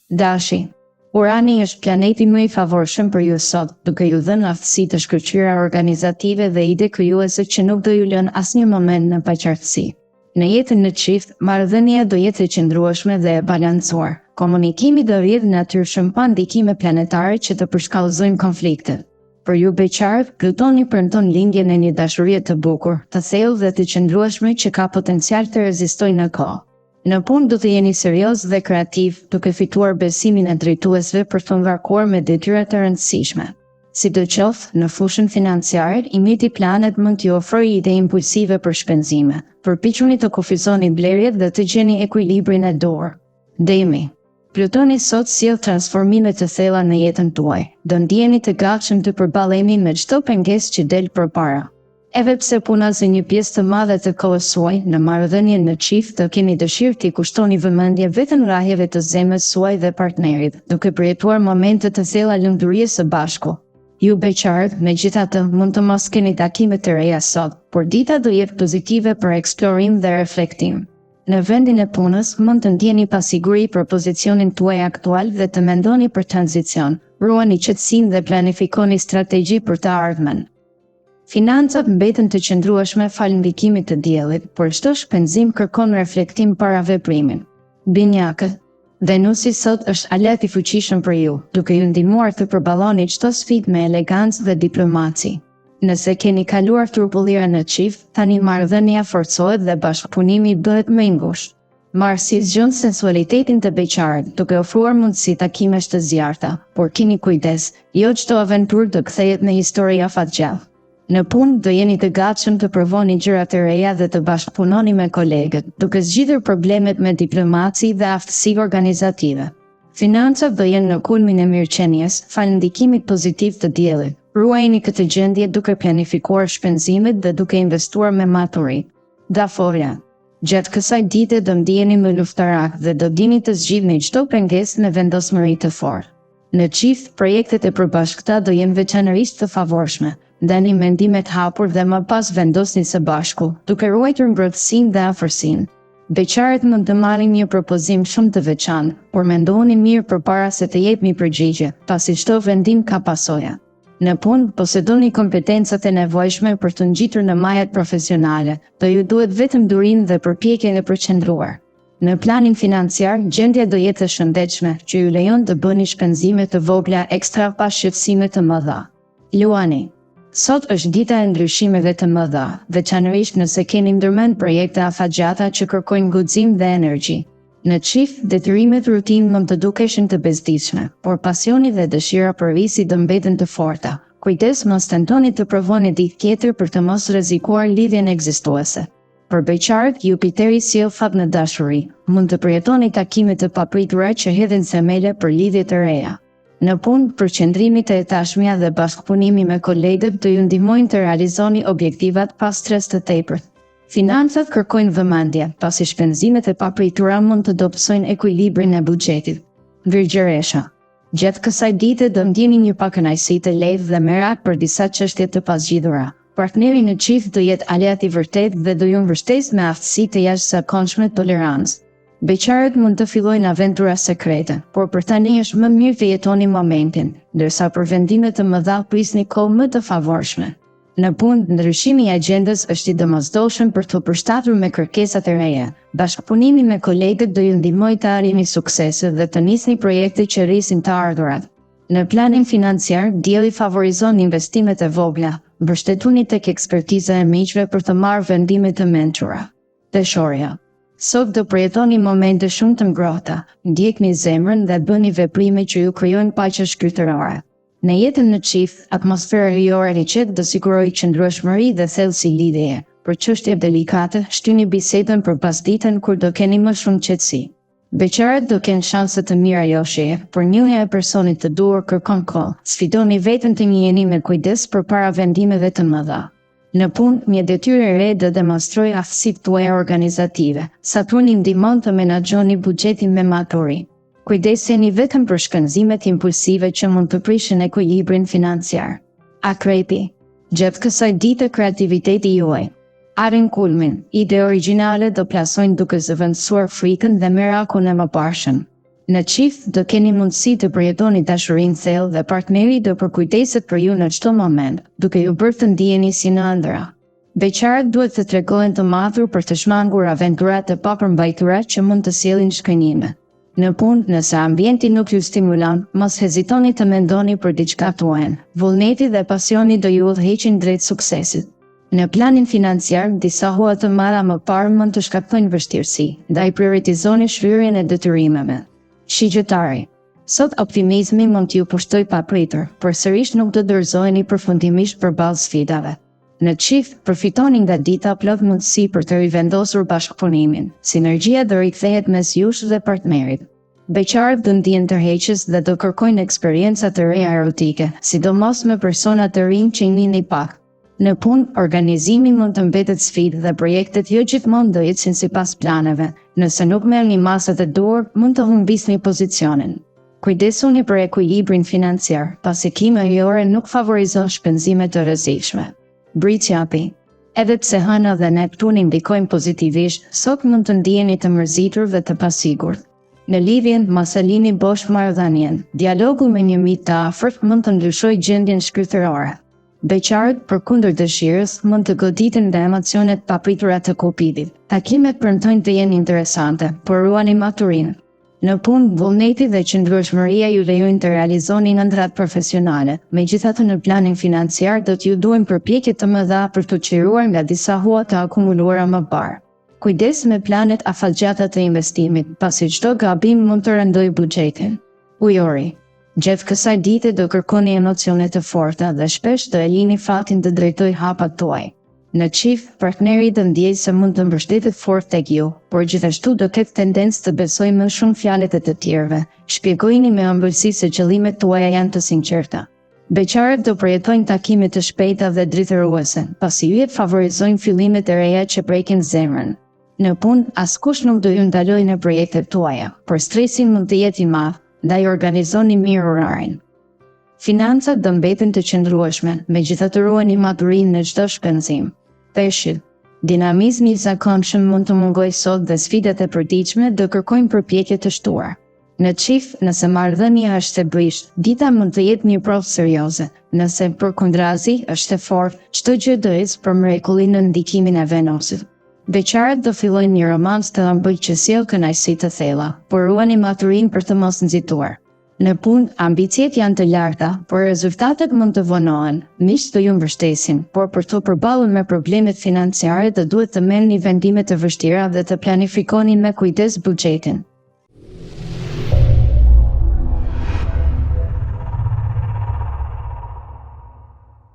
Dashi, Urani është planeti më i favorshëm për ju sot, duke ju dhënë aftësi të shkëlqyera organizative dhe ide krijuese që nuk do ju lënë asnjë moment në paqartësi. Në jetën në çift, marrëdhënia do jetë e qëndrueshme dhe e balancuar. Komunikimi do rrjedhë natyrshëm pa ndikime planetare që të përshkallëzojnë konfliktet. Për ju beqarët, Plutoni premton lindjen e një dashurie të bukur, të thellë dhe të qëndrueshme që ka potencial të rezistojë në kohë. Në punë do të jeni serioz dhe kreativ, duke fituar besimin e drejtuesve për të ngarkuar me detyra të rëndësishme. Sidoqoftë, në fushën financiare, imiti planet mund t'ju ofrojë ide impulsive për shpenzime. Përpiquni të kufizoni blerjet dhe të gjeni ekuilibrin e dorë. Demi. Plutoni sot sjell transformime të thella në jetën tuaj. Do ndjeni të gatshëm të përballeni me çdo pengesë që del përpara. Edhe pse puna zë një pjesë të madhe të kohës suaj, në marrëdhënien në çift do keni dëshirë t'i kushtoni vëmendje vetëm rrahjeve të zemrës suaj dhe partnerit, duke përjetuar momente të thella lumturie së bashku. Ju beqarët, megjithatë, mund të mos keni takime të reja sot, por dita do jetë pozitive për eksplorim dhe reflektim. Në vendin e punës, mund të ndjeni pasiguri për pozicionin tuaj aktual dhe të mendoni për tranzicion. Ruani qetësinë dhe planifikoni strategji për të ardhmen. Financat mbeten të qëndrueshme fal ndikimit të diellit, por çdo shpenzim kërkon reflektim para veprimin. Binjakët. Venusi sot është aleat i fuqishëm për ju, duke ju ndihmuar të përballoni çdo sfidë me elegancë dhe diplomaci. Nëse keni kaluar turbullira në çift, tani marrëdhënia forcohet dhe bashkëpunimi bëhet më i ngushtë. Marsi zgjon sensualitetin të beqarët, duke ofruar mundësi takimesh të zjarrta, por keni kujdes, jo çdo aventurë do kthehet në histori afatgjallë. Në punë do jeni të gatshëm të provoni gjëra të reja dhe të bashkëpunoni me kolegët, duke zgjidhur problemet me diplomaci dhe aftësi organizative. Financat do jenë në kulmin e mirëqenies, fal ndikimit pozitiv të diellit. Ruajini këtë gjendje duke planifikuar shpenzimet dhe duke investuar me maturi. Daforia. Gjatë kësaj dite do ndiheni më luftarak dhe do dini të zgjidhni çdo pengesë me vendosmëri të fortë. Në çift, projektet e përbashkëta do jenë veçanërisht të favorshme. Ndani mendimet hapur dhe më pas vendosni së bashku, duke ruajtur ngrohtësinë dhe afërsinë. Beqarët mund të marrin një propozim shumë të veçantë, por mendoni mirë përpara se të jepni përgjigje, pasi çdo vendim ka pasoja. Në punë, posedoni kompetencat e nevojshme për të ngjitur në majat profesionale, do ju duhet vetëm durim dhe përpjekje e përqendruar. Në planin financiar, gjendja do jetë e shëndetshme, që ju lejon të bëni shpenzime të vogla ekstra pas shqetësime të mëdha. Luani. Sot është dita e ndryshimeve të mëdha, veçanërisht nëse keni ndërmend projekte afatgjata që kërkojnë guxim dhe energji. Në çift, detyrimet rutinë mund të dukeshin të bezdishme, por pasioni dhe dëshira për visi do mbeten të forta. Kujdes mos tentoni të provoni ditë tjetër për të mos rrezikuar lidhjen ekzistuese. Për beqarët, Jupiteri sjell fat në dashuri. Mund të përjetoni takime të papritura që hedhin themele për lidhje të reja. Në punë, përqendrimit e tashmja dhe bashkëpunimi me kolegët do ju ndihmojnë të realizoni objektivat pa stres të tepërt. Financat kërkojnë vëmendje, pasi shpenzimet e papritura mund të dobësojnë ekuilibrin e buxhetit. Virgjëresha. Gjatë kësaj dite do ndjeni një pakënaqësi të lehtë dhe merak për disa çështje të pazgjidhura. Partneri në çift do jetë aleat i vërtetë dhe do ju mbështesë me aftësi të jashtëzakonshme tolerancë. Beqarët mund të fillojnë aventura sekrete, por për tani është më mirë të jetoni momentin, ndërsa për vendime të mëdha prisni kohë më të favorshme. Në punë, ndryshimi i agjendës është i domosdoshëm për të përshtatur me kërkesat e reja. Bashkëpunimi me kolegët do ju ndihmojë të arrini suksese dhe të nisni projekte që rrisin të ardhurat. Në planin financiar, dielli favorizon investimet e vogla. Mbështetuni tek ekspertiza e miqve për të marrë vendime të mençura. Dëshorja. Sot do përjetoni momente shumë të ngrohta. Ndjekni zemrën dhe bëni veprime që ju krijojnë paqe shpirtërore. Në jetën në çift, atmosfera hyjore e qetë do sigurojë qëndrueshmëri dhe thellësi lidhjeje. Për çështje delikate, shtyni bisedën për pasditën kur do keni më shumë qetësi. Beqarët do kenë shanse të mira joshje, por njohja e personit të duhur kërkon kohë. Sfidoni veten të njiheni me kujdes përpara vendimeve të mëdha. Në punë, një detyrë e re do demonstrojë aftësitë tuaja organizative. Saturni ndihmon të menaxhoni buxhetin me maturi. Kujdeseni vetëm për shpenzimet impulsive që mund të prishin ekuilibrin financiar. Akrepi. Gjatë kësaj dite kreativiteti juaj arrin kulmin. Ide origjinale do plasojnë duke zëvendësuar frikën dhe merakun e mëparshëm. Në çift do keni mundësi të përjetoni dashurinë thellë dhe partneri do përkujdeset për ju në çdo moment, duke ju bërë të ndiheni si në ëndra. Beqarët duhet të tregohen të matur për të shmangur aventurat e papërmbajtura që mund të sjellin shkënjime. Në punë, nëse ambienti nuk ju stimulon, mos hezitoni të mendoni për diçka tuajën. Vullneti dhe pasioni do ju udhëheqin drejt suksesit. Në planin financiar, disa huaj të mëdha më parë mund të shkaktojnë vështirësi, ndaj prioritizoni shfryerjen e detyrimeve. Shigjetari. Sot optimizmi mund t'ju pushtoj papritur, por sërish nuk do dorëzoheni përfundimisht përballë sfidave. Në çift, përfitoni nga dita plot mundësi për të rivendosur bashkëpunimin. Sinergjia do rikthehet mes jush dhe partnerit. Beqarët do ndihen tërheqës dhe do kërkojnë eksperjenca të reja erotike, sidomos me persona të rinj që njihni pak. Në punë, organizimi mund të mbetet sfidë dhe projektet jo gjithmonë do ecin sipas planeve. Nëse nuk merrni masat e duhur, mund të humbisni pozicionin. Kujdesuni për ekuilibrin financiar, pasi klima jore nuk favorizon shpenzime të rrezikshme. Britsjapi. Edhe pse Hëna dhe Neptuni ndikojnë pozitivisht, sot mund të ndiheni të mërzitur dhe të pasigurt. Në lidhjen, mos e lini bosh marrëdhënien. Dialogu me një mik të afërt mund të ndryshojë gjendjen shpirtërore. Beqarët, përkundër dëshirës, mund të goditen nga emocionet papritura të Kupidit. Takimet premtojnë të jenë interesante, por ruani maturinë. Në punë, vullneti dhe qëndrueshmëria ju lejojnë të realizoni ëndrat profesionale. Megjithatë, në planin financiar do t'ju duhen përpjekje të mëdha për të çliruar nga disa huaj të akumuluara më parë. Kujdes me planet afatgjata të investimit, pasi çdo gabim mund të rëndojë buxhetin. Ujori. Gjatë kësaj dite do kërkoni emocione të forta dhe shpesh do e lini fatin të drejtojë hapat tuaj. Në çift, partneri do ndjejë se mund të mbështetet fort tek ju, por gjithashtu do ketë tendencë të besojë më shumë fjalët e të tjerëve. Shpjegojini me ëmbëlsi se qëllimet tuaja janë të sinqerta. Beqarët do përjetojnë takime të shpejta dhe dritëruese, pasi yjet favorizojnë fillimet e reja që prekin zemrën. Në punë, askush nuk do ju ndalojë në projektet tuaja, por stresi mund të jetë i madh, ndaj organizoni mirë orarin. Financat do mbeten të qëndrueshme, megjithatë ruani maturinë në çdo shpenzim. Peshqit. Dinamizmi i zakonshëm mund të mungojë sot dhe sfidat e përditshme do kërkojnë përpjekje të shtuara. Në çift, nëse marrëdhënia është e brisht, dita mund të jetë një provë serioze. Nëse përkundrazi është e fortë, çdo gjë do ecë për mrekullinë në ndikimin e Venosit. Beqarët do fillojnë një romancë të ëmbël që sjell kënaqësi të thella, por ruani maturinë për të mos nxituar. Në punë, ambiciet janë të larta, por rezultatet mund të vonohen. Miqtë do ju mbështesin, por për të përballur me problemet financiare do duhet të merrni vendime të vështira dhe të planifikoni me kujdes buxhetin.